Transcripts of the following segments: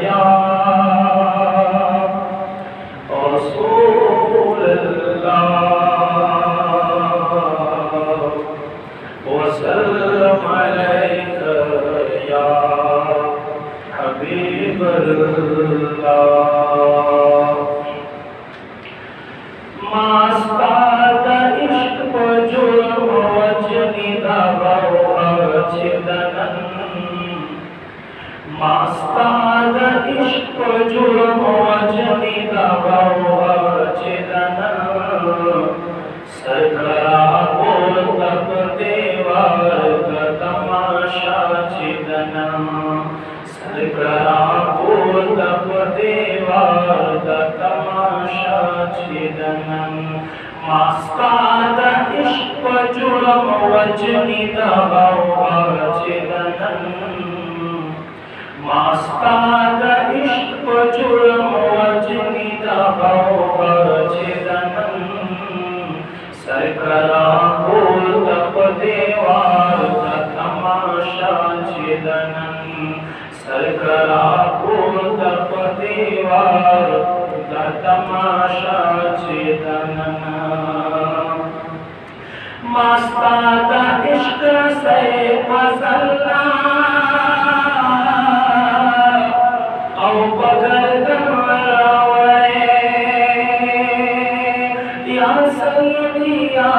या रसूल अल्लाह वसल्लम अलैका या हबीब अल्लाह। मास्ताद इश्क जुर्म वजनी दबाओ अचदनन, मास्ताद इश्क जुर्म वजनी दबाओ अचदनन, सरकरा बोल तब देवार का तमाशा चिदनन, सरकरा बोल तब देवार का तमाशा चिदनन। मास्ताद इश्क जुर्म वजनी दबाओ अचदनन, मास्ताद इश्क जुर्म वजनी दबाओ अचदनन, सरकरा बोल तब देवार का तमाशा चिदनन, सरकरा बोल तब देवार का तमाशा चिदनन। मास्ताद इश्क से फसलना औ बगर दमरावे या सय्यदी या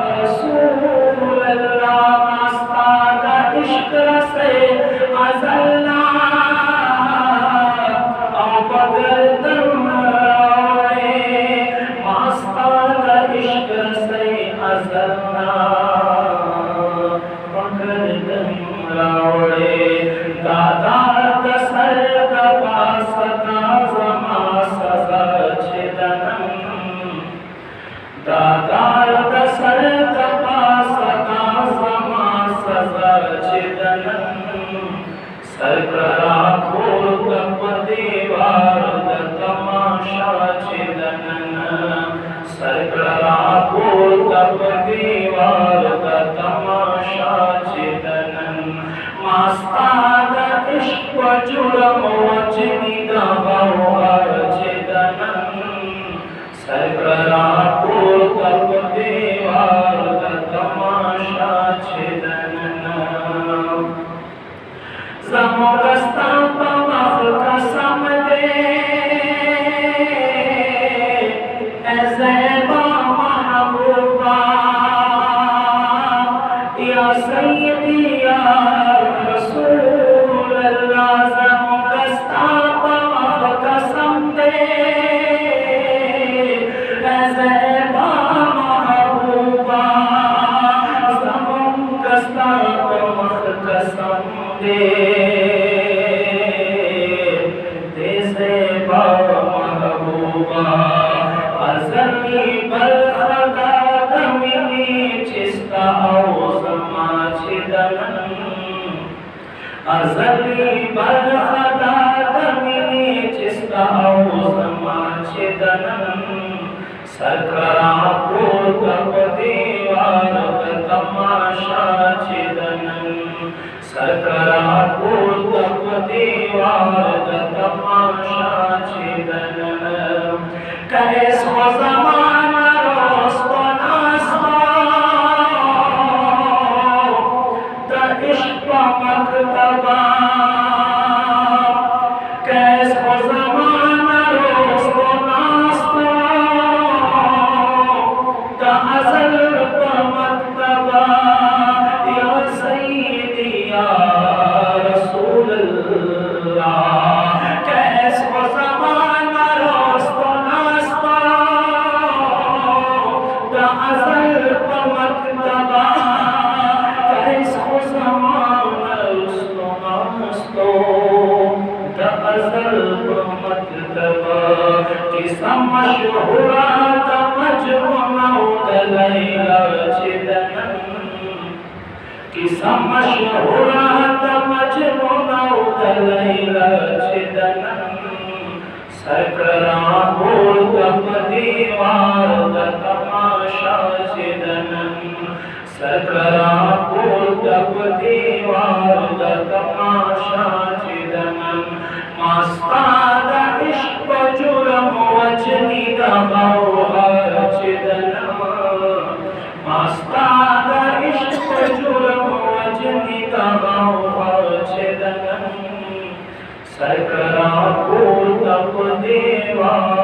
रसूल अल्लाह। मास्ताद इश्क से फसलना औ बगर दमरावे, मास्ताद इश्क से फसलना बगर दमरावे। दादा दसर दबासता जमा सजा चिदनन, दादा दसर दबासता जमा सजा चिदनन, सरकरा खोल तब देवार का तमाशा चिदनन, सरकरा खोल तब देवार का तमाशा चिदनन। मास्ताद इश्क जुर्म वजनी दबाओ अचदनन, सरकरा खोल तब देवार का तमाशा चिदनन। ज़मोगस्ता पमख कसम दे ए ज़ैबा महबूबा या सय्यदी या रसूल अल्लाह। ज़मोगस्ता पमख कसम दे ए ज़ैबा महबूबा, ज़मोगस्ता पमख कसम दे ज़ैबा महबूबा। अज़ली बलखदा दमिनी चिस्ता औ ज़मा चिदनन, अज़ली बलखदा दमिनी चिस्ता औ ज़मा चिदनन, सरकरा खोल तब देवार का तमाशा चिदनन, सरकरा खोल तब देवार का तमाशा चिदनन। कैसो ज़माना रोस्तो नास्तो द इश्क मकतबा, कैसो ज़माना रोस्तो नास्तो द अज़ल मकतबा, या सय्यदी या रसूल अल्लाह। कैसो ज़माना रोस्तो नास्तो द अज़ल मकतबा, कैसो ज़माना रोस्तो नास्तो द अज़ल मकतबा। किस्सा मशहूरा द मजमुआ द लैला चिदनन, किस्सा मशहूरा द मजमुआ द लैला चिदनन, सरकरा बोल तब देवार का तमाशा चिदनन, सरकरा बोल तब देवार का तमाशा चिदनन। Mastada ishq juram wajni dagaw archidanama. Mastada ishq juram wajni dagaw archidanam. Sarkara ko tap dewa